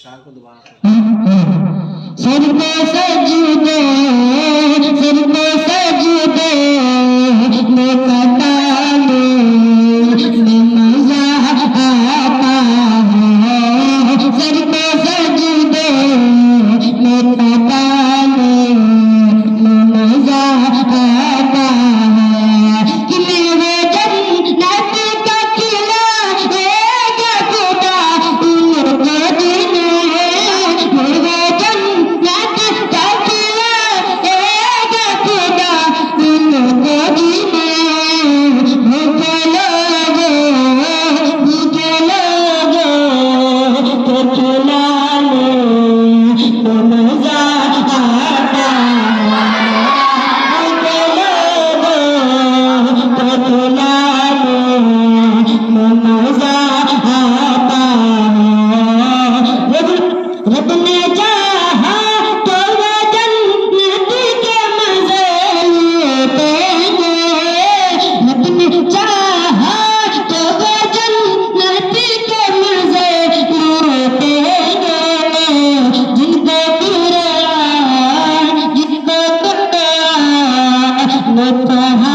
sir पे सजदे sir पे सजदे में कटा में मजा आता है सर पे सजदे में कटा में मजा आता है कि मेरे जन्नत का किला एक खुदा उनको देने मेरे जन्नत का किला एक खुदा उनको देने भूखे लोगो तो खिला लो तो मजा आता भूखे लोगो तो खिला लो तो मजा आता रब ने चाहा तो वो जन्नत के मजे लेते हैं रब ने चाहा तो वो जन्नत के मजे लेते हैं जिनको कुरान जिनको कुरान वो कहा